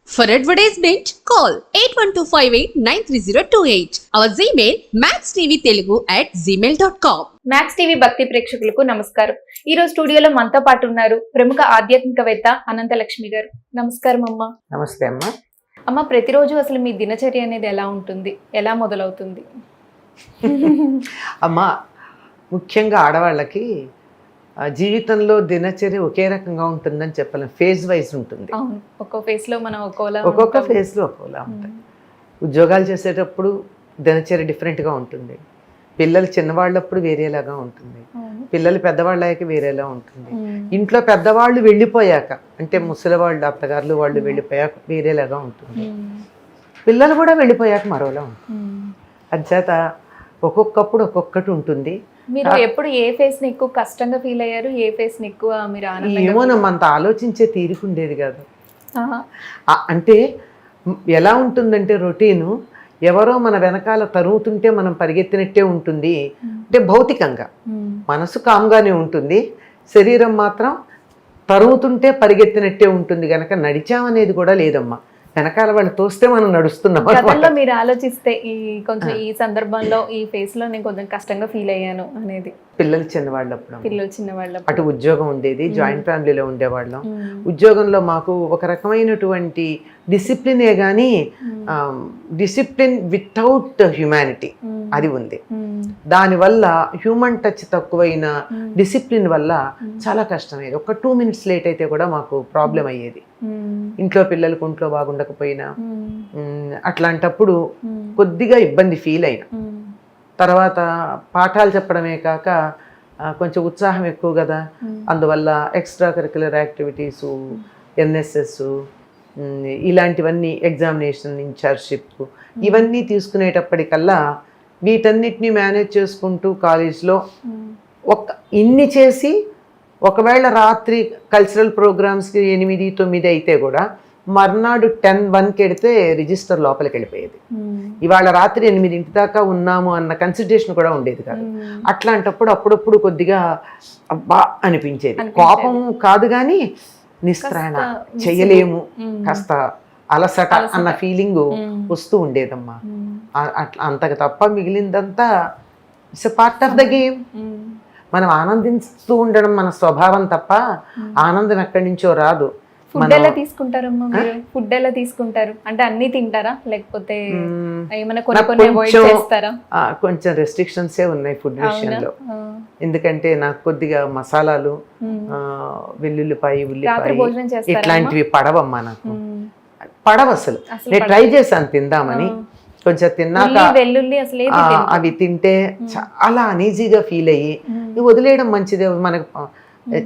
For advertisement, call 8125893028. Our Gmail maxtvtelugu@gmail.com. Max TV భక్తి ప్రేక్షకులకు నమస్కారం. ఈ రోజు స్టూడియోలో మనతో పాటు ఉన్నారు ప్రముఖ ఆధ్యాత్మికవేత్త అనంతలక్ష్మి గారు. నమస్కారం అమ్మ. నమస్తే అమ్మ. అమ్మ, ప్రతిరోజు అసలు మీ దినచర్య అనేది ఎలా ఉంటుంది, ఎలా మొదలవుతుంది? అమ్మ, ముఖ్యంగా ఆడవాళ్ళకి జీవితంలో దినచర్య ఒకే రకంగా ఉంటుందని చెప్పలేం. ఫేజ్ వైజ్ ఉంటుంది. అవును, ఒక్కో ఫేజ్ లో మనం ఒక్కొక్క ఫేజ్ లో ఒక్కోలా ఉంటాయి. ఉద్యోగాలు చేసేటప్పుడు దినచర్య డిఫరెంట్గా ఉంటుంది. పిల్లలు చిన్నవాళ్ళప్పుడు వేరేలాగా ఉంటుంది. పిల్లలు పెద్దవాళ్ళు అయ్యాక వేరేలా ఉంటుంది. ఇంట్లో పెద్దవాళ్ళు వెళ్ళిపోయాక, అంటే ముసలివాళ్ళు అత్తగారులు వాళ్ళు వెళ్ళిపోయాక వేరేలాగా ఉంటుంది. పిల్లలు కూడా వెళ్ళిపోయాక మరోలా ఉంటుంది. అంచేత ఒక్కొక్కప్పుడు ఒక్కొక్కటి ఉంటుంది. మీరు ఎప్పుడు ఏ ఫేస్ ని ఎక్కువ కష్టంగా ఫీల్ అయ్యారు, ఏ ఫేస్ ని ఎక్కువ మీరు ఆనందంగా? ఏమోనమ్మా, అంత ఆలోచించే తీరుకుండేది కాదు. అంటే ఎలా ఉంటుందంటే రొటీను ఎవరో మన వెనకాల తరుగుతుంటే మనం పరిగెత్తినట్టే ఉంటుంది. అంటే భౌతికంగా మనసు కామ్గానే ఉంటుంది, శరీరం మాత్రం తరుగుతుంటే పరిగెత్తినట్టే ఉంటుంది. కనుక నడిచామనేది కూడా లేదమ్మా, వెనకాల వాళ్ళు తోస్తే మనం నడుస్తున్నాం. గతంలో మీరు ఆలోచిస్తే కొంచెం ఈ సందర్భంలో ఈ ఫేస్ లో నేను కొంచెం కష్టంగా ఫీల్ అయ్యాను అనేది? పిల్లలు చిన్నవాళ్ళప్పుడు, చిన్నవాళ్ళప్పుడు అటు ఉద్యోగం ఉండేది, జాయింట్ ఫ్యామిలీలో ఉండేవాళ్ళం. ఉద్యోగంలో మాకు ఒక రకమైనటువంటి డిసిప్లినే కానీ డిసిప్లిన్ వితౌట్ హ్యుమానిటీ అది ఉంది. దానివల్ల హ్యూమన్ టచ్ తక్కువైన డిసిప్లిన్ వల్ల చాలా కష్టమయ్యేది. ఒక 2 minutes లేట్ అయితే కూడా మాకు ప్రాబ్లం అయ్యేది. ఇంట్లో పిల్లలకు ఒంట్లో బాగుండకపోయినా అట్లాంటప్పుడు కొద్దిగా ఇబ్బంది ఫీల్ అయినా. తర్వాత పాఠాలు చెప్పడమే కాక కొంచెం ఉత్సాహం ఎక్కువ కదా, అందువల్ల ఎక్స్ట్రా కరిక్యులర్ యాక్టివిటీసు, ఎన్ఎస్ఎస్ ఇలాంటివన్నీ, ఎగ్జామినేషన్ ఇన్ఛార్జ్షిప్ ఇవన్నీ తీసుకునేటప్పటికల్లా వీటన్నిటిని మేనేజ్ చేసుకుంటూ కాలేజ్లో ఇన్ని చేసి, ఒకవేళ రాత్రి కల్చరల్ ప్రోగ్రామ్స్కి 8-9 అయితే కూడా మర్నాడు 10-1కి వెడితే రిజిస్టర్ లోపలికి వెళ్ళిపోయేది. ఇవాళ రాత్రి 8 దాకా ఉన్నాము అన్న కన్సిడరేషన్ కూడా ఉండేది కాదు. అట్లాంటప్పుడు అప్పుడప్పుడు కొద్దిగా అబ్బా అనిపించేది. కోపం కాదు కానీ నిస్త్రాణ, చెయ్యలేము, కాస్త అలసట అన్న ఫీలింగ్ వస్తూ ఉండేదమ్మా. అట్లా అంతకు తప్ప మిగిలిందంతా it's part of the game. మనం ఆనందిస్తూ ఉండడం మన స్వభావం తప్ప ఆనందం ఎక్కడి నుంచో రాదు. ఫుడ్ ఎలా తీసుకుంటారమ్మా మీరు? ఫుడ్ ఎలా తీసుకుంటారు? అంటే అన్ని తింటారా, లేకపోతే ఏమైనా కొన్ని అవాయిడ్ చేస్తారా? కొంచెం రెస్ట్రిక్షన్సే ఉన్నాయి ఫుడ్ విషయంలో. ఎందుకంటే నాకు కొద్దిగా మసాలాలు, వెల్లుల్లిపాయ, ఉల్లిపాయ ఇట్లాంటివి పడవమ్మా. నాకు పడవ అసలు. నేను ట్రై చేశాను తిందామని, కొంచెం తిన్నాక అవి తింటే చాలా అనీజీగా ఫీల్ అయ్యి వదిలేయడం మంచిదే, మనకు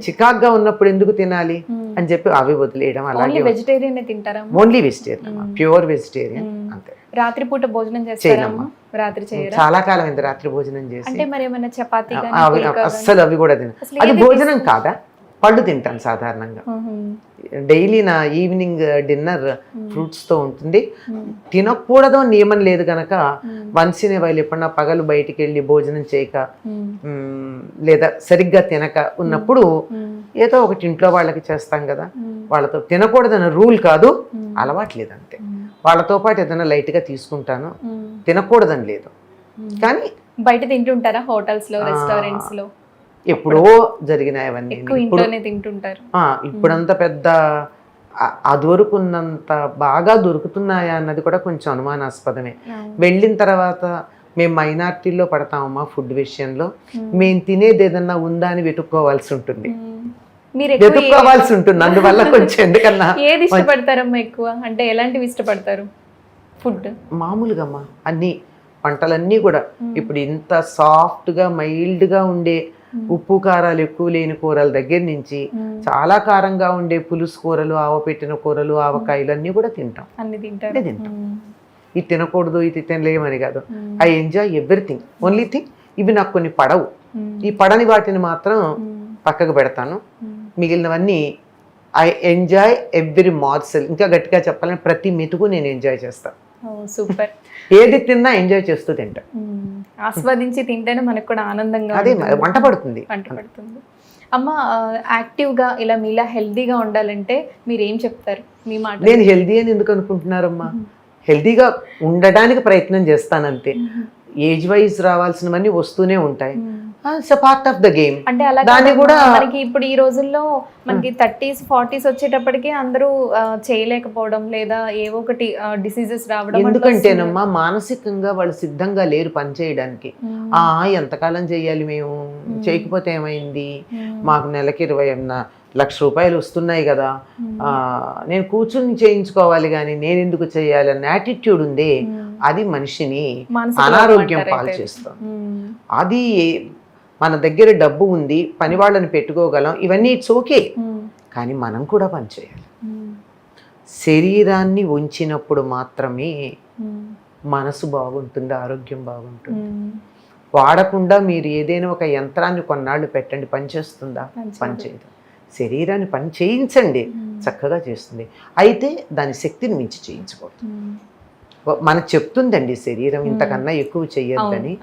చికాగ్గా ఉన్నప్పుడు ఎందుకు తినాలి అని చెప్పి అవి వదిలేయడం. అలాగే వెజిటేరియన్ తింటారా? Only vegetarian, pure vegetarian. అంతే. రాత్రి పూట భోజనం చేస్తారమ్మా? రాత్రి చేయరా? చాలా కాలం అయింది రాత్రి భోజనం చేసి. అంటే మరి ఏమైనా చపాతీ అస్సలు అవి కూడా తిన. అది భోజనం కాదా? పళ్ళు తింటాను సాధారణంగా. డైలీ నా ఈవినింగ్ డిన్నర్ ఫ్రూట్స్తో ఉంటుంది. తినకూడదు నియమం లేదు కనుక వన్స్ ఇన్ ఏ వైల్ ఎప్పుడన్నా పగలు బయటికి వెళ్ళి భోజనం చేయక లేదా సరిగ్గా తినక ఉన్నప్పుడు ఏదో ఒకటి ఇంట్లో వాళ్ళకి చేస్తాం కదా, వాళ్ళతో తినకూడదన్న రూల్ కాదు, అలవాట్లేదు అంతే. వాళ్ళతో పాటు ఏదైనా లైట్గా తీసుకుంటాను, తినకూడదని లేదు. కానీ బయట తింటుంటారా హోటల్స్ లో, రెస్టారెంట్స్ లో? ఎప్పుడో జరిగినాయి అవన్నీ. ఇప్పుడంత పెద్ద అదొరుకున్నంత బాగా దొరుకుతున్నాయా అన్నది కూడా కొంచెం అనుమానాస్పదమే. వెళ్ళిన తర్వాత మేము మైనారిటీలో పడతామమ్మా ఫుడ్ విషయంలో. మేము తినేది ఏదన్నా ఉందా అని వెతుక్కోవాల్సి ఉంటుంది. అందువల్ల కొంచెం ఎందుకన్నా ఏది ఇష్టపడతారమ్మా ఎక్కువ? అంటే ఎలాంటివి ఇష్టపడతారు ఫుడ్? మామూలుగా అమ్మా అన్ని వంటలన్నీ కూడా ఇప్పుడు ఇంత సాఫ్ట్గా మైల్డ్గా ఉండే, ఉప్పు కారాలు ఎక్కువ లేని కూరల దగ్గర నుంచి చాలా కారంగా ఉండే పులుసు కూరలు, ఆవపెట్టిన కూరలు, ఆవకాయలు అన్నీ కూడా తింటాం. తింటాం. ఇది తినకూడదు, ఇది తినలేమని కాదు. I enjoy everything. Only thing ఇవి నాకు కొన్ని పడవు. ఈ పడని వాటిని మాత్రం పక్కకు పెడతాను. మిగిలినవన్నీ ఐ ఎంజాయ్ ఎవ్రీ మార్సెల్. ఇంకా గట్టిగా చెప్పాలని ప్రతి మెతుకు నేను ఎంజాయ్ చేస్తాను. సూపర్. ఏది తిన్నా ఎంజాయ్ చేస్తూ తింటా. ఆస్వాదించి తింటేనే మనకు కూడా ఆనందంగా అదే వంట పడుతుంది. అమ్మ యాక్టివ్ గా ఇలా మీలా హెల్దీగా ఉండాలంటే మీరు ఏం చెప్తారు మీ మాట? నేను హెల్దీ అని ఎందుకు అనుకుంటున్నారమ్మా? హెల్దీగా ఉండడానికి ప్రయత్నం చేస్తాను అంతే. ఏజ్ వైజ్ రావాల్సినవన్నీ వస్తూనే ఉంటాయి. It's part of the game. అంటే అలా దాన్ని కూడా మనకి ఇప్పుడు ఈ రోజుల్లో మనకి 30s 40s వచ్చేటప్పటికి అందరూ చేయలేకపోవడం లేదా ఏవో ఒకటి డిసీజెస్ రావడం. ఎందుకంటేనమ్మా మానసికంగా వాళ్ళు సిద్ధంగా లేరు పని చేయడానికి. ఎంతకాలం చేయాలి మేము, చేయకపోతే ఏమైంది, మాకు నెలకి 20,00,000 రూపాయలు వస్తున్నాయి కదా, నేను కూర్చుని చేయించుకోవాలి కానీ నేను ఎందుకు చేయాలి అన్న యాటిట్యూడ్ ఉంది. అది మనిషిని అనారోగ్యం పాలు చేస్తాం. అది మన దగ్గర డబ్బు ఉంది, పని వాళ్ళని పెట్టుకోగలం, ఇవన్నీ ఇట్స్ ఓకే, కానీ మనం కూడా పని చేయాలి. శరీరాన్ని ఉంచినప్పుడు మాత్రమే మనసు బాగుంటుంది, ఆరోగ్యం బాగుంటుంది. వాడకుండా మీరు ఏదైనా ఒక యంత్రాన్ని కొన్నాళ్ళు పెట్టండి, పనిచేస్తుందా? పనిచేయదు. శరీరాన్ని పని చేయించండి, చక్కగా చేస్తుంది. అయితే దాని శక్తిని మించి చేయించకూడదు. మనకు చెప్తుందండి శరీరం ఇంతకన్నా ఎక్కువ చెయ్యొద్దని,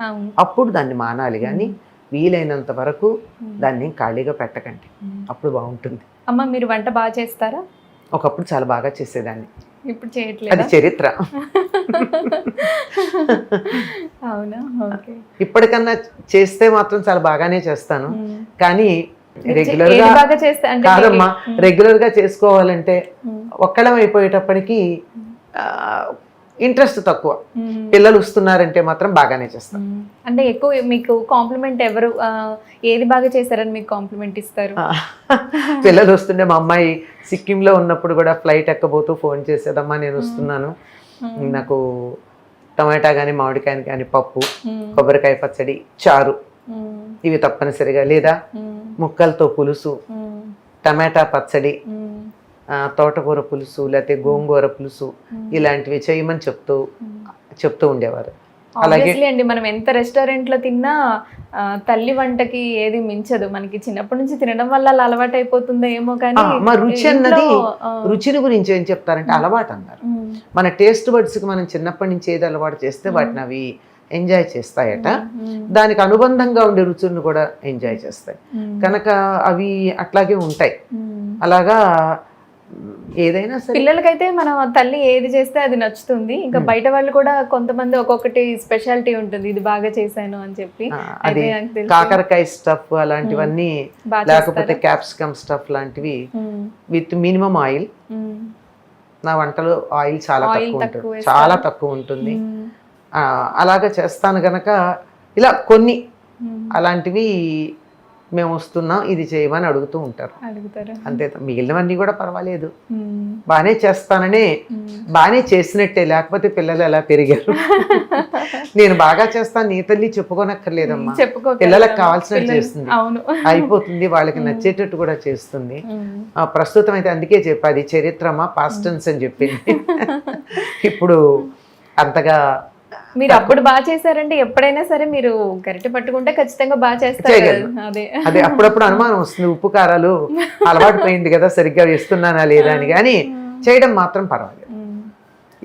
అప్పుడు దాన్ని మానాలి. కానీ వీలైనంత వరకు దాన్ని ఖాళీగా పెట్టకండి, అప్పుడు బాగుంటుంది. అమ్మ మీరు వంట బాగా చేస్తారా? ఒకప్పుడు చాలా బాగా చేసేదాన్ని, ఇప్పుడు చేయట్లేదు. అది చరిత్ర. అవునా? ఓకే. ఇప్పటికన్నా చేస్తే మాత్రం చాలా బాగానే చేస్తాను. కానీ రెగ్యులర్ గా కాదమ్మా, రెగ్యులర్ గా చేసుకోవాలంటే ఒక్కడం అయిపోయేటప్పటికి ఇంట్రెస్ట్ తక్కువ. పిల్లలు వస్తున్నారంటే మాత్రం బాగానే చేస్తాం. అంటే ఎక్కువ మీకు కాంప్లిమెంట్ ఎవరు, ఏది బాగా చేశారని మీకు కాంప్లిమెంట్ ఇస్తారు? పిల్లలు వస్తుండే మా అమ్మాయి సిక్కింలో ఉన్నప్పుడు కూడా ఫ్లైట్ ఎక్కబోతూ ఫోన్ చేసేదమ్మా, నేను వస్తున్నాను, నాకు టమాటా కానీ మామిడికాయ కానీ పప్పు, కొబ్బరికాయ పచ్చడి, చారు ఇవి తప్పనిసరిగా, లేదా ముక్కలతో పులుసు, టమాటా పచ్చడి, తోటకూర పులుసు, లేకపోతే గోంగూర పులుసు, ఇలాంటివి చేయమని చెప్తూ ఉండేవారు. అలాగే అండి మనం ఎంత రెస్టారెంట్ లో తిన్నా తల్లి వంటకి ఏది మించదు. మనకి చిన్నప్పటి నుంచి తినడం వల్ల అలా అలవాటు అయిపోతుందో ఏమో, కానీ మా రుచి అన్నది, రుచిని గురించి ఏం చెప్తారంటే అలవాటు అన్నారు. మన టేస్ట్ బడ్స్ కి మనం చిన్నప్పటి నుంచి ఏది అలవాటు చేస్తే వాటిని అవి ఎంజాయ్ చేస్తాయట. దానికి అనుబంధంగా ఉండే రుచులను కూడా ఎంజాయ్ చేస్తాయి కనుక అవి అట్లాగే ఉంటాయి. అలాగా ఏదైనా సరే పిల్లలకైతే మన తల్లి ఏది చేస్తే అది నచ్చుతుంది. ఇంకా బయట వాళ్ళు కూడా కొంతమంది ఒక్కొక్కటి స్పెషాలిటీ ఉంటుంది, ఇది బాగా చేశాను అని చెప్పి. అది కాకరకాయ స్టఫ్ అలాంటివన్నీ, లేకపోతే క్యాప్సికమ్ స్టఫ్ లాంటివి విత్ మినిమం ఆయిల్. నా వంటలో ఆయిల్ చాలా తక్కువ ఉంటుంది. అలాగా చేస్తాను గనక ఇలా కొన్ని అలాంటివి మేము వస్తున్నాం ఇది చేయమని అడుగుతూ ఉంటారు అంతే. మిగిలినవన్నీ కూడా పర్వాలేదు, బాగానే చేస్తాననే, బాగానే చేసినట్టే, లేకపోతే పిల్లలు ఎలా పెరిగారు. నేను బాగా చేస్తాను నీ తల్లి చెప్పుకోనక్కర్లేదమ్మా, పిల్లలకు కావాల్సినట్టు చేస్తుంది, అయిపోతుంది, వాళ్ళకి నచ్చేటట్టు కూడా చేస్తుంది. ప్రస్తుతం అయితే అందుకే చెప్పాది చరిత్రమా పాస్ట్ టెన్స్ అని చెప్పింది. ఇప్పుడు అంతగా మీరు అప్పుడు బాగా చేశారంటే ఎప్పుడైనా సరే మీరు గరిటె పట్టుకుంటే ఖచ్చితంగా బాగా చేస్తారు. అదే అప్పుడప్పుడు అనుమానం వస్తుంది, ఉప్పు కారాలు అలవాటు పోయింది కదా, సరిగ్గా వేస్తున్నానా లేదా అని. కానీ చేయడం మాత్రం పర్వాలేదు.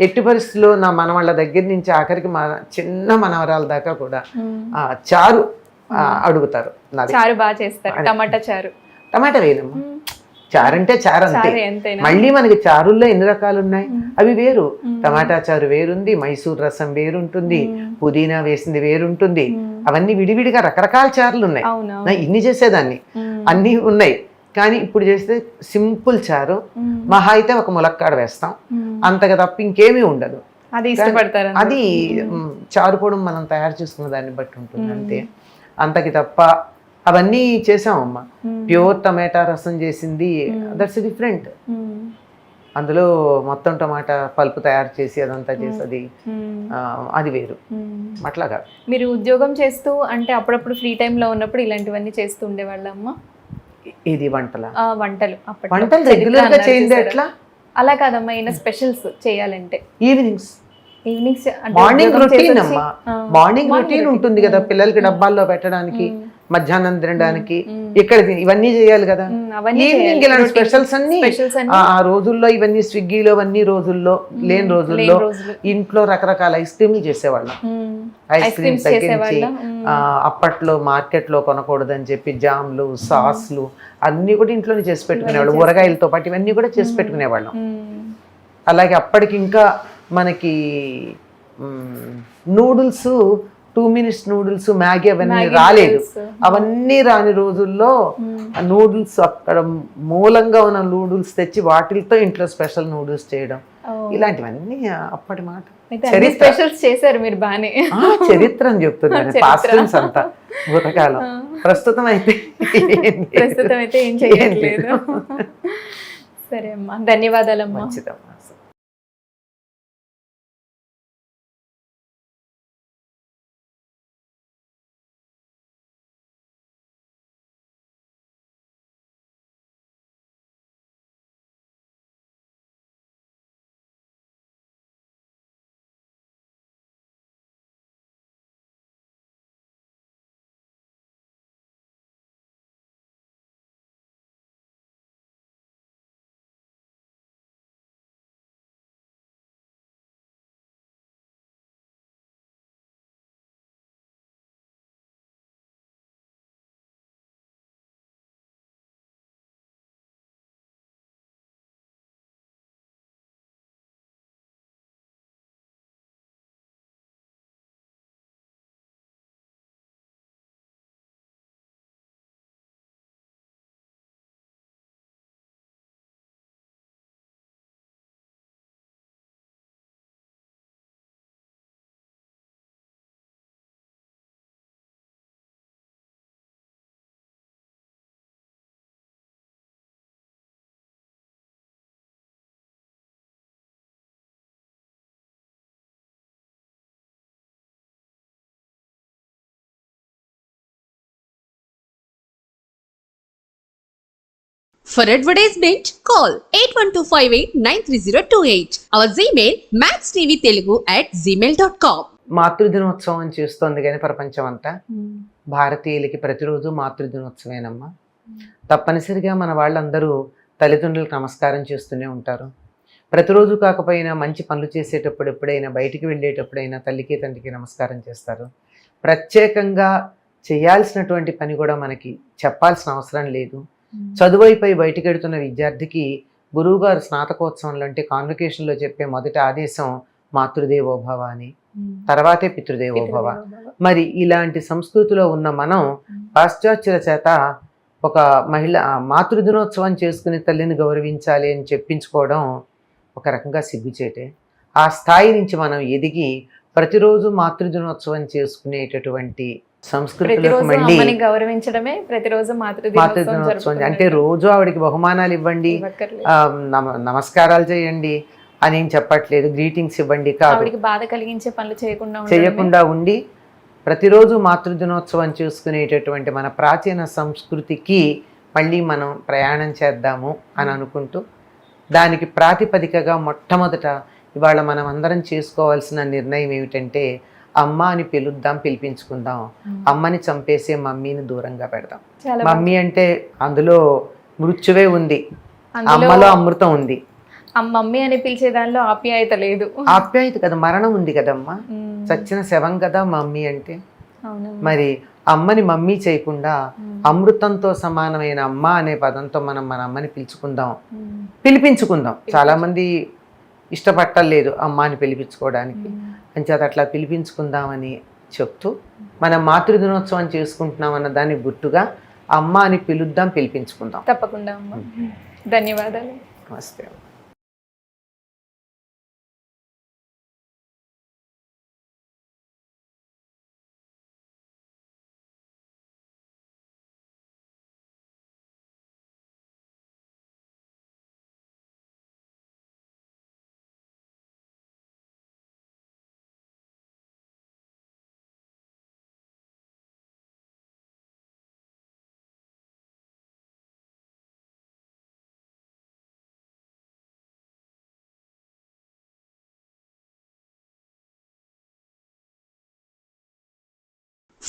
ఎట్టి పరిస్థితుల్లో నా మనవాళ్ళ దగ్గర నుంచి ఆఖరికి మా చిన్న మనవరాల దాకా కూడా చారు అడుగుతారు. చారు బాగా చేస్తారు, టమాటా చారు. టమాటా వేయనమ్మా, చారు అంటే చారు అంతే. మళ్ళీ మనకి చారుల్లో ఎన్ని రకాలు ఉన్నాయి, అవి వేరు. టమాటా చారు వేరుంది, మైసూర్ రసం వేరుంటుంది, పుదీనా వేసింది వేరుంటుంది, అవన్నీ విడివిడిగా రకరకాల చారులు ఉన్నాయి. ఇన్ని చేసేదాన్ని, అన్ని ఉన్నాయి. కానీ ఇప్పుడు చేస్తే సింపుల్ చారు, మహా అయితే ఒక ములక్కాడ వేస్తాం, అంతగా తప్ప ఇంకేమీ ఉండదు. అది చారు పొడి మనం తయారు చేసుకున్న దాన్ని బట్టి ఉంటుంది అంతే, అంతకి తప్ప. అవన్నీ చేసామమ్మా. ప్యూర్ టమాటా రసం చేసింది, దట్స్ డిఫరెంట్. అందులో మొత్తం టమాటా పల్పు తయారు చేసి అదంతా చేసేది, అది వేరు. అట్లాగా మీరు ఉద్యోగం చేస్తూ అంటే అప్పుడప్పుడు ఫ్రీ టైంలో ఉన్నప్పుడు ఇలాంటివన్నీ చేస్తూ ఉండేవాళ్ళమ్మ? ఇది వంటలు రెగ్యులర్ గా చేయండి ఎట్లా? అలా కాదమ్మా, ఏమైనా స్పెషల్స్ చేయాలంటే ఈవినింగ్స్ మార్నింగ్ రొటీన్ అమ్మా. మార్నింగ్ రొటీన్ ఉంటుంది కదా పిల్లలకి డబ్బాల్లో పెట్టడానికి, మధ్యాహ్నం తినడానికి ఇక్కడ ఇవన్నీ చేయాలి కదా. ఈవినింగ్ ఇలాంటి స్పెషల్స్ అన్ని ఆ రోజుల్లో ఇవన్నీ స్విగ్గీలో అన్ని రోజుల్లో లేని రోజుల్లో ఇంట్లో రకరకాల ఐస్ క్రీమ్లు చేసేవాళ్ళం. ఐస్ క్రీమ్స్ తగ్గించి అప్పట్లో మార్కెట్ లో కొనకూడదని చెప్పి జామ్లు సాస్లు అన్ని కూడా ఇంట్లోనే చేసి పెట్టుకునేవాళ్ళు. ఊరగాయలతో పాటు ఇవన్నీ కూడా చేసి పెట్టుకునేవాళ్ళం. అలాగే అప్పటికి ఇంకా మనకి నూడిల్స్ 2 minutes నూడిల్స్ మ్యాగీ అవన్నీ రాలేదు. అవన్నీ రాని రోజుల్లో నూడిల్స్ అక్కడ మూలంగా ఉన్న నూడిల్స్ తెచ్చి వాటితో ఇంట్లో స్పెషల్ నూడిల్స్ చేయడం ఇలాంటివన్నీ అప్పటి మాట. చేశారు మీరు బానే. చరిత్ర అని చెప్తున్నాను, పాస్ట్ టెన్స్ అంతా భూతకాలం. ప్రస్తుతం అయితే ఏం చేయట్లేదు. సరే అమ్మా, ధన్యవాదాలమ్మా. మంచిదమ్మా. For advertisement, call 8125893028. Our Gmail maxtvtelugu@gmail.com. మాతృదినోత్సవం అని చేస్తోంది కానీ ప్రపంచం అంతా. భారతీయులకి ప్రతిరోజు మాతృదినోత్సవేనమ్మా. తప్పనిసరిగా మన వాళ్ళందరూ తల్లిదండ్రులకు నమస్కారం చేస్తూనే ఉంటారు. ప్రతిరోజు కాకపోయినా మంచి పనులు చేసేటప్పుడు ఎప్పుడైనా బయటికి వెళ్ళేటప్పుడైనా తల్లికి తండ్రికి నమస్కారం చేస్తారు. ప్రత్యేకంగా చేయాల్సినటువంటి పని కూడా మనకి చెప్పాల్సిన అవసరం లేదు. చదువైపోయి బయటికి వెడుతున్న విద్యార్థికి గురువుగారు స్నాతకోత్సవంలో అంటే కాన్వకేషన్లో చెప్పే మొదటి ఆదేశం మాతృదేవోభవ అని, తర్వాతే పితృదేవోభవ. మరి ఇలాంటి సంస్కృతిలో ఉన్న మనం పాశ్చాత్యుల చేత ఒక మహిళ మాతృదినోత్సవం చేసుకుని తల్లిని గౌరవించాలి అని చెప్పించుకోవడం ఒక రకంగా సిగ్గుచేటే. ఆ స్థాయి నుంచి మనం ఎదిగి ప్రతిరోజు మాతృదినోత్సవం చేసుకునేటటువంటి సంస్కృతులకు మళ్ళీ గౌరవించడమే ప్రతిరోజు మాతృదినోత్సవం అంటే రోజు ఆవిడకి బహుమానాలు ఇవ్వండి, నమస్కారాలు చేయండి అని ఏం చెప్పట్లేదు, గ్రీటింగ్స్ ఇవ్వండి కాదు. బాధ కలిగించే పనులు చేయకుండా ఉండి ప్రతిరోజు మాతృదినోత్సవం చేసుకునేటటువంటి మన ప్రాచీన సంస్కృతికి మళ్ళీ మనం ప్రయాణం చేద్దాము అని అనుకుంటూ దానికి ప్రాతిపదికగా మొట్టమొదట ఇవాళ మనం అందరం చేసుకోవాల్సిన నిర్ణయం ఏమిటంటే అమ్మ అని పిలుద్దాం, పిలిపించుకుందాం. అమ్మని చంపేసే మమ్మీని దూరంగా పెడదాం. మమ్మీ అంటే అందులో మృత్యువే ఉంది, అమ్మలో అమృతం ఉంది. మమ్మీ అని పిలిచే దానిలో ఆప్యాయత లేదు. ఆప్యాయత కదా, మరణం ఉంది కదమ్మా, చచ్చిన శవం కదా మమ్మీ అంటే. మరి అమ్మని మమ్మీ చేయకుండా అమృతంతో సమానమైన అమ్మ అనే పదంతో మనం మన అమ్మని పిలిపించుకుందాం. చాలా మంది ఇష్టపట్టలేదు అమ్మాని పిలిపించుకోవడానికి. అంచేత అట్లా పిలిపించుకుందామని చెప్తూ మనం మాతృదినోత్సవం చేసుకుంటున్నాం అన్న దానికి గుర్తుగా అమ్మ అని పిలుద్దాం, పిలిపించుకుందాం. తప్పకుండా అమ్మ. ధన్యవాదాలు. నమస్తే.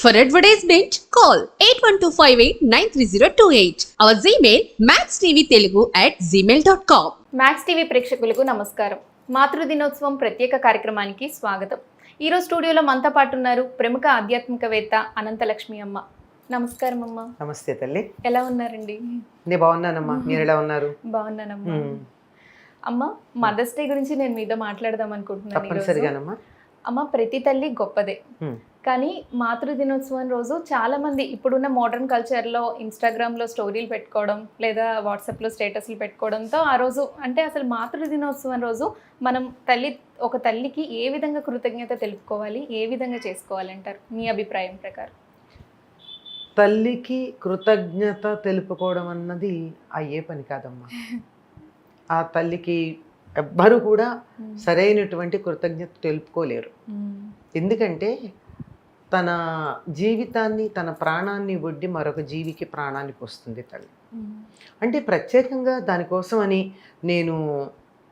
For advertisement, call 8125893028. Our Gmail, maxtvtelugu@gmail.com. Max TV ప్రేక్షకులకు నమస్కారం. మాతృదినోత్సవం ప్రత్యేక కార్యక్రమానికి స్వాగతం. ఈరోజు స్టూడియోలో మనతో పాటు ఉన్నారు ప్రముఖ ఆధ్యాత్మికవేత్త అనంతలక్ష్మి అమ్మ. నమస్కారం అమ్మ. నమస్తే తల్లి. ఎలా ఉన్నారండి? నేను బాగున్నానమ్మా, మీరు ఎలా ఉన్నారు? బాగున్నానమ్మా. అమ్మ, మదర్స్ డే గురించి నేను మీతో మాట్లాడదాం అనుకుంటున్నాను. తప్పనిసరిగానమ్మా. అమ్మ, ప్రతి తల్లి గొప్పదే, కానీ మాతృదినోత్సవం రోజు చాలా మంది ఇప్పుడున్న మోడర్న్ కల్చర్లో ఇన్స్టాగ్రామ్లో స్టోరీలు పెట్టుకోవడం లేదా వాట్సాప్లో స్టేటస్లు పెట్టుకోవడంతో ఆ రోజు అంటే అసలు మాతృదినోత్సవం రోజు మనం ఒక తల్లికి ఏ విధంగా కృతజ్ఞత తెలుపుకోవాలి, ఏ విధంగా చేసుకోవాలంటారు మీ అభిప్రాయం ప్రకారం? తల్లికి కృతజ్ఞత తెలుపుకోవడం అన్నది అయ్యే పని కాదమ్మా. ఆ తల్లికి ఎవ్వరు కూడా సరైనటువంటి కృతజ్ఞత తెలుపుకోలేరు. ఎందుకంటే తన జీవితాన్ని, తన ప్రాణాన్ని ఒడ్డి మరొక జీవికి ప్రాణాన్ని పోస్తుంది తల్లి. అంటే ప్రత్యేకంగా దానికోసం అని నేను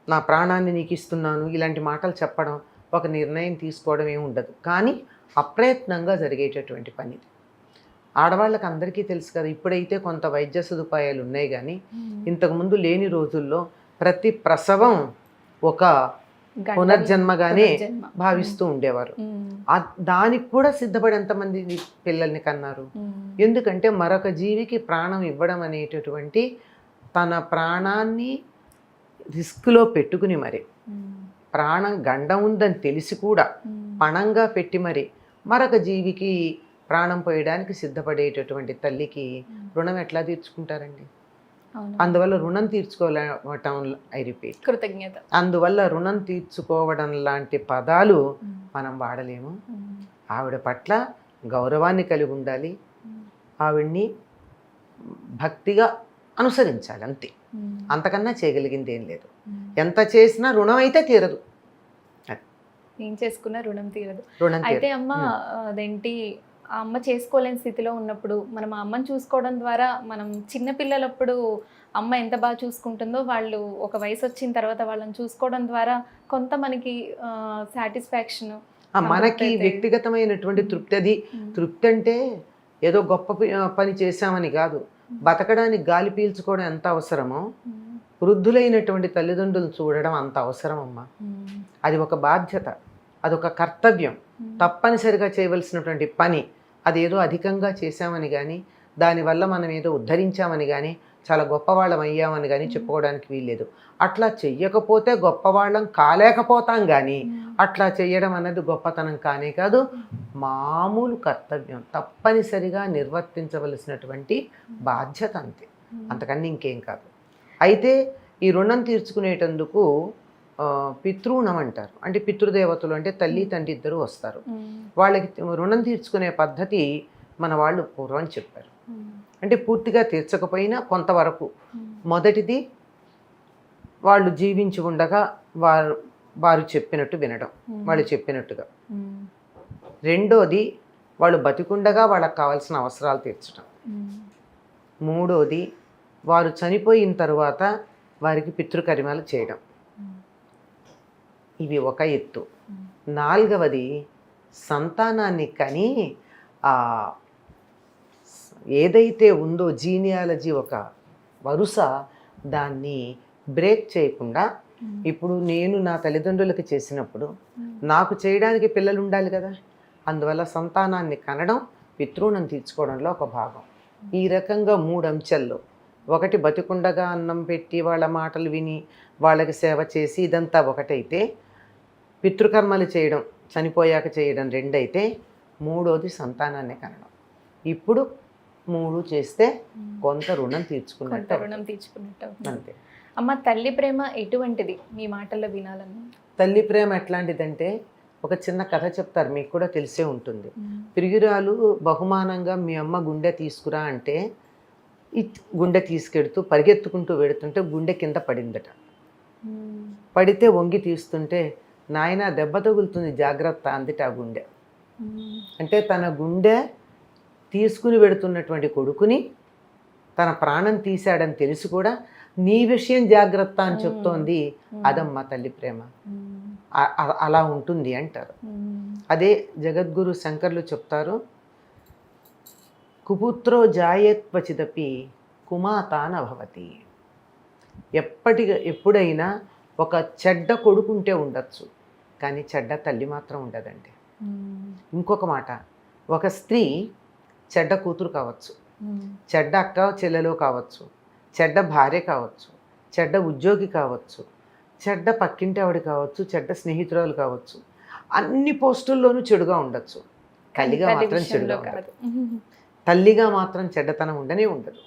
నా ప్రాణాన్ని నీకు ఇస్తున్నాను ఇలాంటి మాటలు చెప్పడం, ఒక నిర్ణయం తీసుకోవడం ఏమి ఉండదు. కానీ అప్రయత్నంగా జరిగేటటువంటి పని. ఆడవాళ్ళకి అందరికీ తెలుసు కదా, ఇప్పుడైతే కొంత వైద్య సదుపాయాలు ఉన్నాయి, కానీ ఇంతకుముందు లేని రోజుల్లో ప్రతి ప్రసవం ఒక పునర్జన్మగానే భావిస్తూ ఉండేవారు. దానికి కూడా సిద్ధపడి ఎంతమంది పిల్లల్ని కన్నారు. ఎందుకంటే మరొక జీవికి ప్రాణం ఇవ్వడం అనేటటువంటి తన ప్రాణాన్ని రిస్క్లో పెట్టుకుని మరి, ప్రాణం గండం ఉందని తెలిసి కూడా పణంగా పెట్టి మరి మరొక జీవికి ప్రాణం పోయడానికి సిద్ధపడేటటువంటి తల్లికి రుణం ఎట్లా తీర్చుకుంటారండి? అందువల్ల రుణం తీర్చుకోవటం, ఐ రిపీట్, కృతజ్ఞత. అందువల్ల రుణం తీర్చుకోవడం లాంటి పదాలు మనం వాడలేము. ఆవిడ పట్ల గౌరవాన్ని కలిగి ఉండాలి, ఆవిడ్ని భక్తిగా అనుసరించాలి, అంతే. అంతకన్నా చేయగలిగింది ఏం లేదు. ఎంత చేసినా రుణం అయితే తీరదు. ఏం చేసుకున్నా రుణం తీరదు. రుణం అయితే అమ్మ, అదేంటి, ఆ అమ్మ చేసుకోలేని స్థితిలో ఉన్నప్పుడు మనం ఆ అమ్మని చూసుకోవడం ద్వారా, మనం చిన్నపిల్లలప్పుడు అమ్మ ఎంత బాగా చూసుకుంటుందో వాళ్ళు ఒక వయసు వచ్చిన తర్వాత వాళ్ళని చూసుకోవడం ద్వారా కొంత మనకి సాటిస్ఫాక్షన్, మనకి వ్యక్తిగతమైనటువంటి తృప్తి. అది తృప్తి అంటే ఏదో గొప్ప పని చేశామని కాదు, బతకడానికి గాలి పీల్చుకోవడం ఎంత అవసరమో వృద్ధులైనటువంటి తల్లిదండ్రులు చూడడం అంత అవసరం అమ్మా. అది ఒక బాధ్యత, అదొక కర్తవ్యం, తప్పనిసరిగా చేయవలసినటువంటి పని. అదేదో అధికంగా చేశామని కానీ, దానివల్ల మనం ఏదో ఉద్ధరించామని కానీ, చాలా గొప్పవాళ్ళం అయ్యామని కానీ చెప్పుకోవడానికి వీల్లేదు. అట్లా చెయ్యకపోతే గొప్పవాళ్ళం కాలేకపోతాం, కానీ అట్లా చెయ్యడం అనేది గొప్పతనం కానే కాదు, మామూలు కర్తవ్యం, తప్పనిసరిగా నిర్వర్తించవలసినటువంటి బాధ్యత, అంతే, అంతకన్నా ఇంకేం కాదు. అయితే ఈ రుణం తీర్చుకునేటందుకు పితృణం అంటారు. అంటే పితృదేవతలు అంటే తల్లి తండ్రి ఇద్దరు వస్తారు. వాళ్ళకి రుణం తీర్చుకునే పద్ధతి మన వాళ్ళు పూర్వం చెప్పారు. అంటే పూర్తిగా తీర్చకపోయినా కొంతవరకు. మొదటిది, వాళ్ళు జీవించి ఉండగా వారు చెప్పినట్టు వినడం, వాళ్ళు చెప్పినట్టుగా. రెండోది, వాళ్ళు బతికుండగా వాళ్ళకి కావాల్సిన అవసరాలు తీర్చడం. మూడోది, వారు చనిపోయిన తర్వాత వారికి పితృకర్మలు చేయడం. ఇవి ఒక ఎత్తు. నాలుగవది, సంతానాన్ని కని ఏదైతే ఉందో జీనియాలజీ ఒక వరుస, దాన్ని బ్రేక్ చేయకుండా, ఇప్పుడు నేను నా తల్లిదండ్రులకి చేసినప్పుడు నాకు చేయడానికి పిల్లలు ఉండాలి కదా, అందువల్ల సంతానాన్ని కనడం పితృణం తీర్చుకోవడంలో ఒక భాగం. ఈ రకంగా 3 అంచెల్లో, ఒకటి బతికుండగా అన్నం పెట్టి వాళ్ళ మాటలు విని వాళ్ళకి సేవ చేసి ఇదంతా ఒకటైతే, పితృకర్మలు చేయడం చనిపోయాక చేయడం రెండైతే, మూడోది సంతానాన్ని కనడం. ఇప్పుడు 3 చేస్తే కొంత రుణం తీర్చుకున్నట్టు అంతే. అమ్మ, తల్లి ప్రేమ ఎటువంటిది మీ మాటల్లో వినాలన్నా? తల్లి ప్రేమ ఎట్లాంటిదంటే, ఒక చిన్న కథ చెప్తారు, మీకు కూడా తెలిసే ఉంటుంది. ప్రియురాలు బహుమానంగా మీ అమ్మ గుండె తీసుకురా అంటే గుండె తీసుకెడుతూ పరిగెత్తుకుంటూ వెడుతుంటే గుండె కింద పడిందట. పడితే వంగి తీస్తుంటే, నాయన దెబ్బ తగులుతుంది జాగ్రత్త అందిట ఆ గుండె. అంటే తన గుండె తీసుకుని వెడుతున్నటువంటి కొడుకుని తన ప్రాణం తీశాడని తెలిసి కూడా నీ విషయం జాగ్రత్త అని చెప్తోంది. అదమ్మా తల్లి ప్రేమ. అలా ఉంటుంది అంటారు. అదే జగద్గురు శంకర్లు చెప్తారు, కుపుత్రో జాయేత్వచిదపి కుమాతా నభవతి. ఎప్పుడైనా ఒక చెడ్డ కొడుకుంటే ఉండొచ్చు, కానీ చెడ్డ తల్లి మాత్రం ఉండదండి. ఇంకొక మాట, ఒక స్త్రీ చెడ్డ కూతురు కావచ్చు, చెడ్డ అక్క చెల్లెలు కావచ్చు, చెడ్డ భార్య కావచ్చు, చెడ్డ ఉద్యోగి కావచ్చు, చెడ్డ పక్కింటి ఆవిడ కావచ్చు, చెడ్డ స్నేహితురాలు కావచ్చు, అన్ని పోస్టుల్లోనూ చెడుగా ఉండొచ్చు. తల్లిగా మాత్రం చెడుగా ఉండదు. తల్లిగా మాత్రం చెడ్డతనం ఉండనే ఉండదు.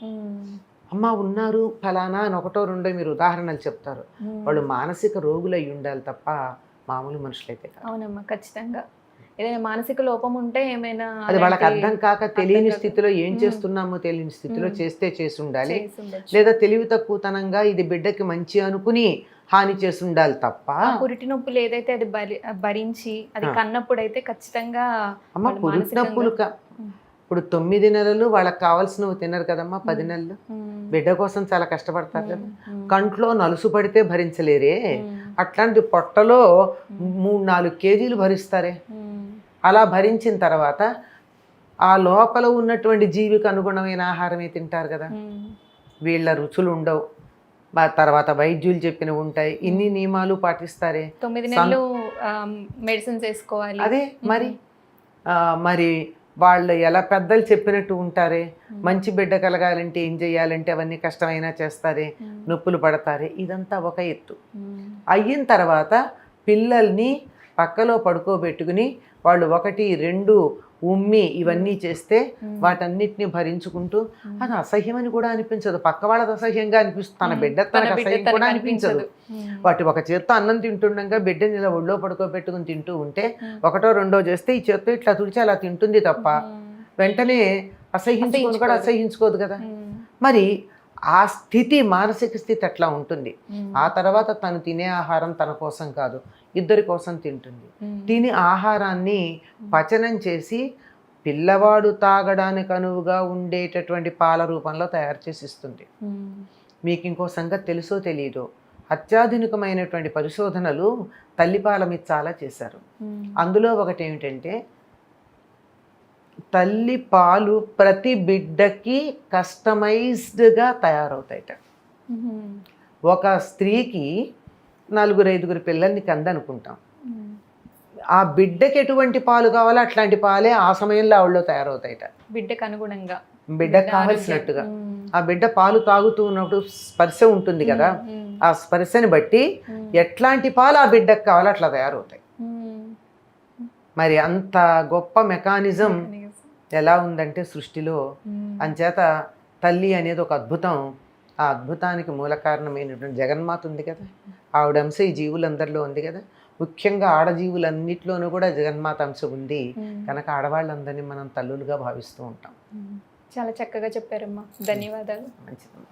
అమ్మ ఉన్నారు ఫలానా అని ఒకటో రెండో మీరు ఉదాహరణలు చెప్తారు, వాళ్ళు మానసిక రోగులు అయి ఉండాలి తప్ప మామూలు మనుషులైతే కాదు. అవునమ్మా, ఖచ్చితంగా. ఏదైనా మానసిక లోపం ఉంటే ఏమైనా అది వాళ్ళకి అర్థం కాక తెలియని స్థితిలో ఏం చేస్తున్నామో తెలియని స్థితిలో చేసి ఉండాలి, లేదా తెలివి తక్కువతనంగా ఇది బిడ్డకి మంచి అనుకుని హాని చేసి ఉండాలి తప్ప. పురిటి నొప్పులు ఏదైతే అది భరించి అది కన్నప్పుడు అయితే ఖచ్చితంగా అమ్మ పురిటి నొప్పులు ఇప్పుడు 9 నెలలు వాళ్ళకి కావాల్సినవి తినరు కదమ్మా, 10 నెలలు బిడ్డ కోసం చాలా కష్టపడతారు కదా. కంట్లో నలుసు పడితే భరించలేరే, అట్లాంటి పొట్టలో 3-4 కేజీలు భరిస్తారే. అలా భరించిన తర్వాత ఆ లోపల ఉన్నటువంటి జీవికి అనుగుణమైన ఆహారమే తింటారు కదా. వీళ్ళ రుచులు ఉండవు, తర్వాత వైద్యులు చెప్పినవి ఉంటాయి, ఇన్ని నియమాలు పాటిస్తారే. 9 నెలలు మెడిసిన్స్ వేసుకోవాలి. అదే మరి వాళ్ళు ఎలా పెద్దలు చెప్పినట్టు ఉంటారే. మంచి బిడ్డ కలగాలంటే ఏం చేయాలంటే అవన్నీ కష్టమైనా చేస్తారే, నొప్పులు పడతారే. ఇదంతా ఒక ఎత్తు. అయిన తర్వాత పిల్లల్ని పక్కలో పడుకోబెట్టుకుని వాళ్ళు 1-2 ఉమ్మి ఇవన్నీ చేస్తే వాటన్నిటిని భరించుకుంటూ అది అసహ్యమని కూడా అనిపించదు. పక్క వాళ్ళది అసహ్యంగా అనిపిస్తుంది, తన బిడ్డ తనకు అసహ్యం కూడా అనిపించదు. వాటి ఒక చేత్తో అన్నం తింటుండగా బిడ్డని ఇలా ఒళ్ళో పడుకోబెట్టుకుని తింటూ ఉంటే 1-2 చేస్తే ఈ చేత్తో ఇట్లా తుడిచి అలా తింటుంది తప్ప వెంటనే అసహ్యించుకొని కూడా అసహ్యించుకోదు కదా. మరి ఆ స్థితి, మానసిక స్థితి అట్లా ఉంటుంది. ఆ తర్వాత తను తినే ఆహారం తన కోసం కాదు, ఇద్దరి కోసం తింటుంది. తిని ఆహారాన్ని పచనం చేసి పిల్లవాడు తాగడానికి అనువుగా ఉండేటటువంటి పాల రూపంలో తయారు చేసి ఇస్తుంది. మీకు ఇంకో సంగతి తెలుసో తెలియదో, అత్యాధునికమైనటువంటి పరిశోధనలు తల్లిపాల మీద చాలా చేశారు. అందులో ఒకటి ఏమిటంటే తల్లి పాలు ప్రతి బిడ్డకి కస్టమైజ్డ్గా తయారవుతాయట. ఒక స్త్రీకి 4-5 పిల్లల్ని కందనుకుంటాం, ఆ బిడ్డకి ఎటువంటి పాలు కావాలో అట్లాంటి పాలే ఆ సమయంలో ఆవిడలో తయారవుతాయట. బిడ్డకు అనుగుణంగా, బిడ్డకు కావలసినట్టుగా. ఆ బిడ్డ పాలు తాగుతూ ఉన్నప్పుడు స్పర్శ ఉంటుంది కదా, ఆ స్పర్శని బట్టి ఎట్లాంటి పాలు ఆ బిడ్డకు కావాలో అట్లా తయారవుతాయి. మరి అంత గొప్ప మెకానిజం ఎలా ఉందంటే సృష్టిలో. అంచేత తల్లి అనేది ఒక అద్భుతం. ఆ అద్భుతానికి మూల కారణమైనటువంటి జగన్మాత ఉంది కదా, ఆవిడ అంశ ఈ జీవులందరిలో ఉంది కదా. ముఖ్యంగా ఆడజీవులన్నిటిలోనూ కూడా జగన్మాత అంశం ఉంది కనుక ఆడవాళ్ళందరినీ మనం తల్లులుగా భావిస్తూ ఉంటాం. చాలా చక్కగా చెప్పారమ్మా, ధన్యవాదాలు. మంచిదమ్మా.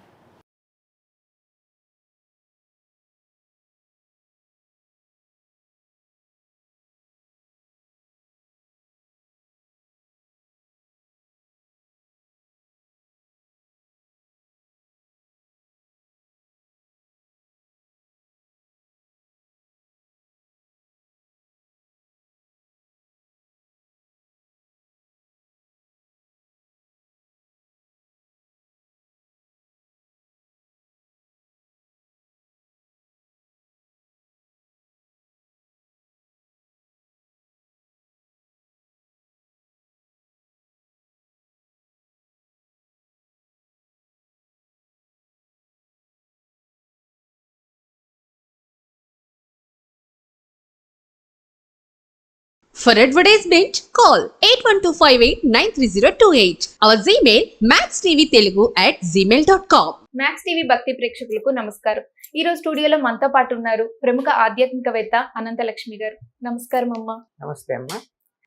For advertisement, call 8125893028. Our Gmail maxtvtelugu@gmail.com. Max TV భక్తి ప్రేక్షకులకు నమస్కారం. ఈ రోజు స్టూడియోలో మనతో పాటు ఉన్నారు ప్రముఖ ఆధ్యాత్మికవేత్త అనంతలక్ష్మి గారు. నమస్కారం అమ్మా. నమస్తే అమ్మా.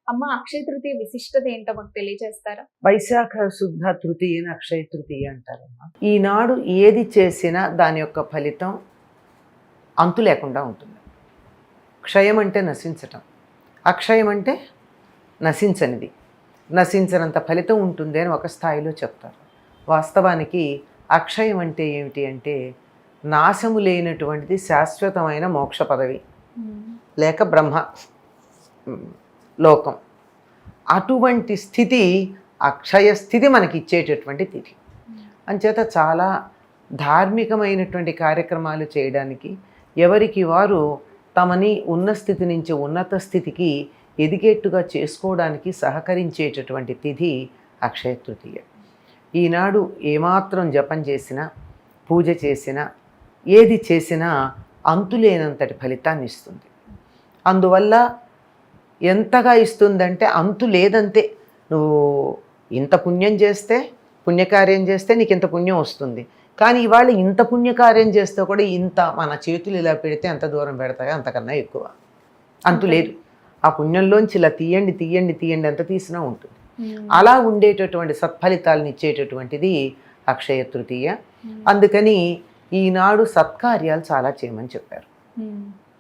అమ్మ, అక్షయ తృతీయ విశిష్టత ఏంటో మాకు తెలియజేస్తారా? వైశాఖ శుద్ధ తృతీయని అక్షయ తృతీయ అంటారమ్మా. ఈనాడు ఏది చేసినా దాని యొక్క ఫలితం అంతు లేకుండా ఉంటుంది. క్షయం అంటే నశించటం, అక్షయం అంటే నశించనిది, నశించనంత ఫలితం ఉంటుంది అని ఒక స్థాయిలో చెప్తారు. వాస్తవానికి అక్షయం అంటే ఏమిటి అంటే నాశము లేనటువంటిది శాశ్వతమైన మోక్ష పదవి లేక బ్రహ్మ లోకం. అటువంటి స్థితి అక్షయ స్థితి మనకి ఇచ్చేటటువంటి తిథి. అంచేత చాలా ధార్మికమైనటువంటి కార్యక్రమాలు చేయడానికి ఎవరికి వారు తమని ఉన్న స్థితి నుంచి ఉన్నత స్థితికి ఎదిగేట్టుగా చేసుకోవడానికి సహకరించేటటువంటి తిథి అక్షయ తృతీయ. ఈనాడు ఏమాత్రం జపం చేసినా, పూజ చేసినా, ఏది చేసినా అంతులేనంతటి ఫలితాన్ని ఇస్తుంది. అందువల్ల ఎంతగా ఇస్తుందంటే అంతు లేదంతే. నువ్వు ఇంత పుణ్యం చేస్తే, పుణ్యకార్యం చేస్తే నీకు ఇంత పుణ్యం వస్తుంది. కానీ ఇవాళ ఇంత పుణ్యకార్యం చేస్తే కూడా ఇంత మన చేతులు ఇలా పెడితే ఎంత దూరం పెడతాయో అంతకన్నా ఎక్కువ. అంతు లేదు. ఆ పుణ్యంలోంచి ఇలా తీయండి తీయండి తీయండి ఎంత తీసినా ఉంటుంది. అలా ఉండేటటువంటి సత్ఫలితాలను ఇచ్చేటటువంటిది అక్షయ తృతీయ. అందుకని ఈనాడు సత్కార్యాలు చాలా చేయమని చెప్పారు.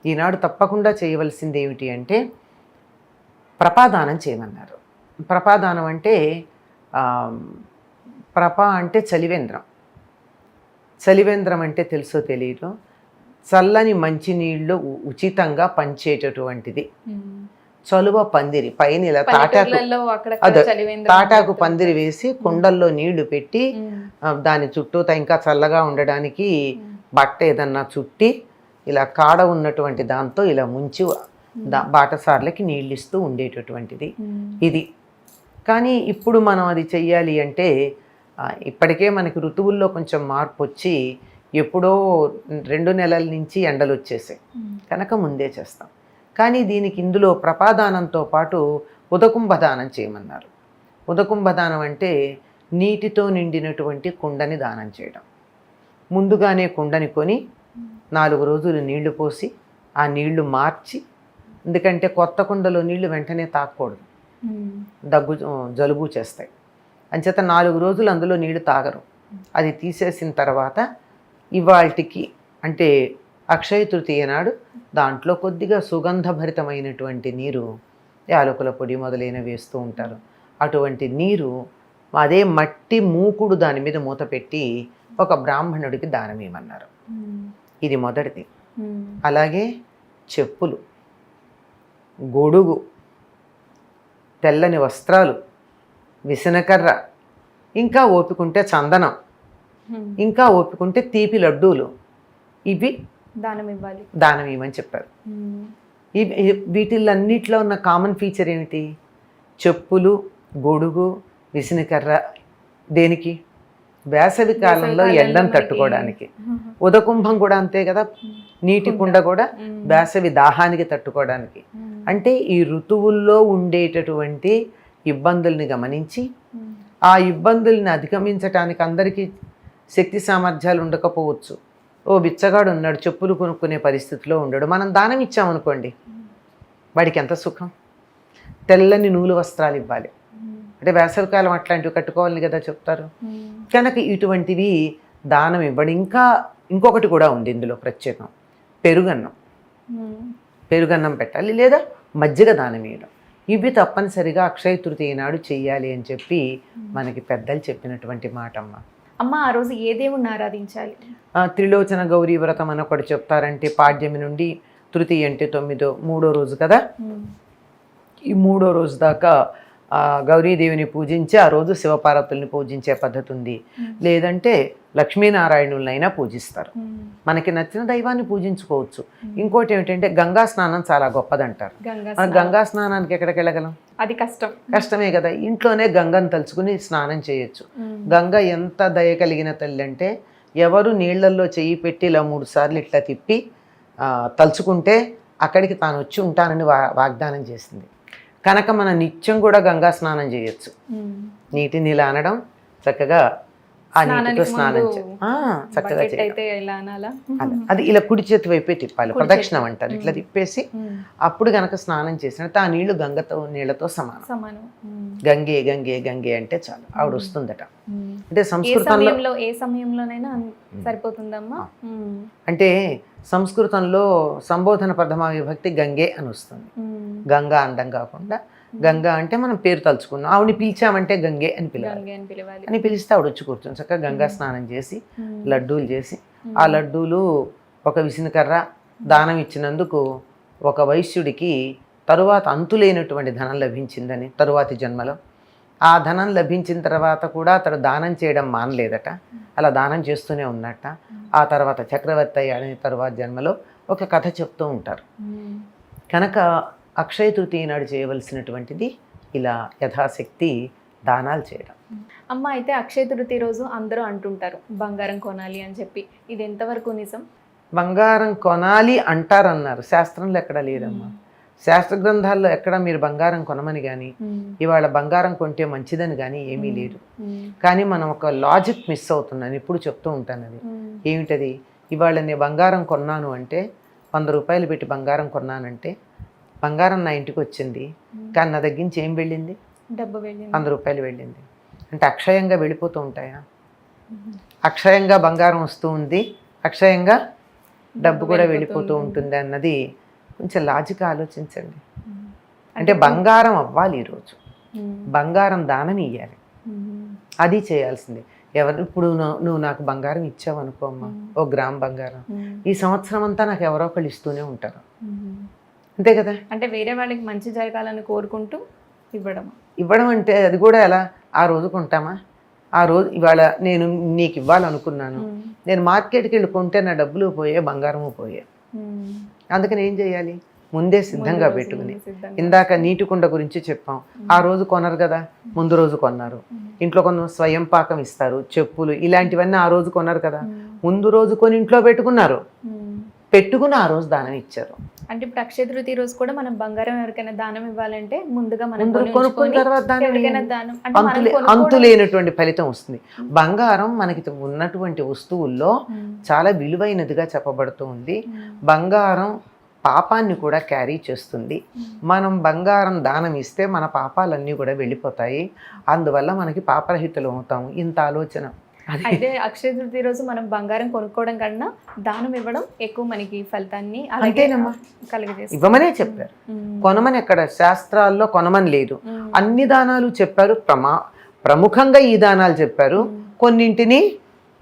ఈనాడు తప్పకుండా చేయవలసింది ఏమిటి అంటే ప్రపాదానం చేయమన్నారు. ప్రపాదానం అంటే ప్రప అంటే చలివేంద్రం. చలివేంద్రం అంటే తెలుసో తెలియదు, చల్లని మంచినీళ్ళు ఉచితంగా పంచేటటువంటిది. చలువ పందిరి పైన ఇలా తాటాకు పందిరి వేసి కుండల్లో నీళ్లు పెట్టి దాని చుట్టూతా ఇంకా చల్లగా ఉండడానికి బట్ట ఏదన్నా చుట్టి ఇలా కాడ ఉన్నటువంటి దాంతో ఇలా ముంచి బాటసార్లకి నీళ్ళు ఇస్తూ ఉండేటటువంటిది ఇది. కానీ ఇప్పుడు మనం అది చెయ్యాలి అంటే ఇప్పటికే మనకి ఋతువుల్లో కొంచెం మార్పు వచ్చి ఎప్పుడో 2 నెలల నుంచి ఎండలు వచ్చేసాయి కనుక ముందే చేస్తాం. కానీ దీనికి ఇందులో ప్రపాదానంతో పాటు ఉదకుంభదానం చేయమన్నారు. ఉదకుంభదానం అంటే నీటితో నిండినటువంటి కుండని దానం చేయడం. ముందుగానే కుండని కొని 4 రోజులు నీళ్లు పోసి ఆ నీళ్లు మార్చి, ఎందుకంటే కొత్త కుండలో నీళ్లు వెంటనే తాగకూడదు, దగ్గు జలుబు చేస్తాయి. అంచేత 4 రోజులు అందులో నీళ్లు తాగరు. అది తీసేసిన తర్వాత ఇవాల్టికి అంటే అక్షయ తృతీయ నాడు దాంట్లో కొద్దిగా సుగంధభరితమైనటువంటి నీరు, యాలకుల పొడి మొదలైన వేస్తూ ఉంటారు. అటువంటి నీరు అదే మట్టి మూకుడు దాని మీద మూత పెట్టి ఒక బ్రాహ్మణుడికి దానం ఇవ్వమన్నారు. ఇది మొదటిది. అలాగే చెప్పులు, గొడుగు, తెల్లని వస్త్రాలు, విసనకర్ర, ఇంకా ఓపికంటే చందనం, ఇంకా ఓపికంటే తీపి లడ్డూలు, ఇవి దానం ఇవ్వమని చెప్పారు. వీటిల్లన్నిట్లో ఉన్న కామన్ ఫీచర్ ఏమిటి? చెప్పులు, గొడుగు, విసనకర్ర. దేనికి? వేసవి కాలంలో ఎండను తట్టుకోవడానికి. ఉదకుంభం కూడా అంతే కదా, నీటి కుండ కూడా వేసవి దాహానికి తట్టుకోవడానికి. అంటే ఈ ఋతువుల్లో ఉండేటటువంటి ఇబ్బందుల్ని గమనించి ఆ ఇబ్బందుల్ని అధిగమించటానికి అందరికీ శక్తి సామర్థ్యాలు ఉండకపోవచ్చు. ఓ బిచ్చగాడు ఉన్నాడు, చెప్పులు కొనుక్కునే పరిస్థితిలో ఉండడు, మనం దానం ఇచ్చామనుకోండి, వాడికి ఎంత సుఖం. తెల్లని నూలు వస్త్రాలు ఇవ్వాలి అంటే వేసవికాలం అట్లాంటివి కట్టుకోవాలని కదా చెప్తారు. కనుక ఇటువంటివి దానం ఇవ్వడం. ఇంకొకటి కూడా ఉంది ఇందులో ప్రత్యేకం, పెరుగన్నం పెట్టాలి, లేదా మజ్జిగ దానం ఇవ్వడం. ఇవి తప్పనిసరిగా అక్షయ తృతీయ నాడు చెయ్యాలి అని చెప్పి మనకి పెద్దలు చెప్పినటువంటి మాట. అమ్మ ఆ రోజు ఏ దేవుణ్ణి ఆరాధించాలి? త్రిలోచన గౌరీ వ్రతం అని ఒకటి చెప్తారంటే పాడ్యమి నుండి తృతీయ అంటే 3వ రోజు కదా, ఈ 3వ రోజు దాకా గౌరీదేవిని పూజించి ఆ రోజు శివపార్వతుల్ని పూజించే పద్ధతి ఉంది. లేదంటే లక్ష్మీనారాయణులనైనా పూజిస్తారు. మనకి నచ్చిన దైవాన్ని పూజించుకోవచ్చు. ఇంకోటి ఏమిటంటే గంగా స్నానం చాలా గొప్పదంటారు. మనం గంగా స్నానానికి ఎక్కడికి వెళ్ళగలం? అది కష్టమే కదా. ఇంట్లోనే గంగను తలుచుకుని స్నానం చేయొచ్చు. గంగ ఎంత దయ కలిగిన తల్లి అంటే ఎవరు నీళ్లలో చెయ్యి పెట్టి ఇలా 3 సార్లు ఇట్లా తిప్పి తలుచుకుంటే అక్కడికి తాను వచ్చి ఉంటానని వాగ్దానం చేసింది. కనుక మన నిత్యం కూడా గంగా స్నానం చేయొచ్చు. నీటిని ఇలా అనడం, చక్కగా ఆ నీటితో స్నానం చక్కగా చేయాలి. అది ఇలా కుడి చేతి వైపే తిప్పాలి, ప్రదక్షిణం అంటారు. ఇట్లా తిప్పేసి అప్పుడు గనక స్నానం చేసినట్టు ఆ నీళ్లు నీళ్లతో సమానం. గంగే గంగే గంగే అంటే చాలు, ఆవిడ వస్తుందట. అంటే సంస్కృతంలో ఏ సమయంలోనైనా సరిపోతుందమ్మా. అంటే సంస్కృతంలో సంబోధన ప్రథమ విభక్తి గంగే అని వస్తుంది. గంగా అండం కాకుండా గంగా అంటే మనం పేరు తలుచుకున్నాం, ఆవిడని పిలిచామంటే గంగే అని పిలవాలి. అని పిలిస్తే ఆవిడ వచ్చి కూర్చొని చక్కగా గంగా స్నానం చేసి లడ్డూలు చేసి, ఆ లడ్డూలు ఒక విసనకర్ర దానం ఇచ్చినందుకు ఒక వైశ్యుడికి తరువాత అంతులేనటువంటి ధనం లభించిందని తరువాతి జన్మలో. ఆ ధనం లభించిన తర్వాత కూడా అతడు దానం చేయడం మానలేదట, అలా దానం చేస్తూనే ఉన్నట్ట. ఆ తర్వాత చక్రవర్తి అయ్యాడని తర్వాత జన్మలో ఒక కథ చెప్తూ ఉంటారు. కనుక అక్షయ తృతీయ నాడు చేయవలసినటువంటిది ఇలా యథాశక్తి దానాలు చేయడం. అమ్మ, అయితే అక్షయ తృతీయ రోజు అందరూ అంటుంటారు బంగారం కొనాలి అని చెప్పి, ఇది ఎంతవరకు నిజం? బంగారం కొనాలి అంటారన్నారు, శాస్త్రంలో ఎక్కడ లేదమ్మా. శాస్త్ర గ్రంథాల్లో ఎక్కడ మీరు బంగారం కొనమని కానీ ఇవాళ బంగారం కొంటే మంచిదని కానీ ఏమీ లేదు. కానీ మనం ఒక లాజిక్ మిస్ అవుతున్నాను, ఇప్పుడు చెప్తూ ఉంటాను. అది ఏమిటది? ఇవాళ నేను బంగారం కొన్నాను అంటే, 100 రూపాయలు పెట్టి బంగారం కొన్నానంటే, బంగారం నా ఇంటికి వచ్చింది, కానీ నా దగ్గర నుంచి ఏం వెళ్ళింది? డబ్బు వెళ్ళింది, 100 రూపాయలు వెళ్ళింది. అంటే అక్షయంగా వెళ్ళిపోతూ ఉంటాయా? అక్షయంగా బంగారం వస్తూ ఉంది, అక్షయంగా డబ్బు కూడా వెళ్ళిపోతూ ఉంటుంది అన్నది కొంచెం లాజిక్ ఆలోచించండి. అంటే బంగారం అవ్వాలి ఈరోజు, బంగారం దానం ఇవ్వాలి, అది చేయాల్సిందే. ఇప్పుడు నువ్వు నాకు బంగారం ఇచ్చావు అనుకో అమ్మా, 1 గ్రామ్ బంగారం, ఈ సంవత్సరం అంతా నాకు ఎవరో ఒకళ్ళు ఇస్తూనే ఉంటారు, అంతే కదా. అంటే వేరే వాళ్ళకి మంచి జరగాలని కోరుకుంటూ ఇవ్వడం అంటే అది కూడా ఎలా? ఆ రోజు కొంటామా? ఆ రోజు ఇవాళ నేను నీకు ఇవ్వాలనుకున్నాను, నేను మార్కెట్కి వెళ్ళి కొంటే నా డబ్బులు పోయే, బంగారము పోయే. అందుకని ఏం చేయాలి? ముందే సిద్ధంగా పెట్టుకుని. ఇందాక నీటి కుండ గురించి చెప్పాం. ఆ రోజు కొనరు కదా, ముందు రోజు కొన్నారు. ఇంట్లో కొంత స్వయం పాకం ఇస్తారు, చెప్పులు, ఇలాంటివన్నీ ఆ రోజు కొనరు కదా, ముందు రోజు కొని ఇంట్లో పెట్టుకుని ఆ రోజు దానం ఇచ్చారు. అంటే ఇప్పుడు అక్షయ తృతీయ రోజు కూడా మనం బంగారం ఎవరికైనా దానం ఇవ్వాలంటే ముందుగా మనం కొనుక్కున్న తర్వాత అంతులేనటువంటి ఫలితం వస్తుంది. బంగారం మనకి ఉన్నటువంటి వస్తువుల్లో చాలా విలువైనదిగా చెప్పబడుతూ ఉంది. బంగారం పాపాన్ని కూడా క్యారీ చేస్తుంది. మనం బంగారం దానం ఇస్తే మన పాపాలన్నీ కూడా వెళ్ళిపోతాయి, అందువల్ల మనకి పాపరహితులు అవుతాము. ఇంత ఆలోచన. అయితే అక్షయ తృతీయ రోజు మనం బంగారం కొనుక్కోవడం కన్నా దానం ఇవ్వడం ఎక్కువ మనకి ఫలితాన్ని కలిగజేస్తుంది. ఇవ్వమనే చెప్పారు, కొనమని ఎక్కడ శాస్త్రాల్లో కొనమని లేదు. అన్ని దానాలు చెప్పారు, ప్రముఖంగా ఈ దానాలు చెప్పారు, కొన్నింటిని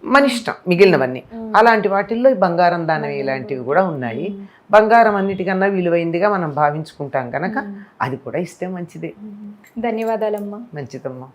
మన ఇష్టం మిగిలినవన్నీ. అలాంటి వాటిల్లో బంగారం దానం ఇలాంటివి కూడా ఉన్నాయి. బంగారం అన్నిటికన్నా విలువైందిగా మనం భావించుకుంటాం కనుక అది కూడా ఇస్తే మంచిదే. ధన్యవాదాలమ్మా. మంచిదమ్మా.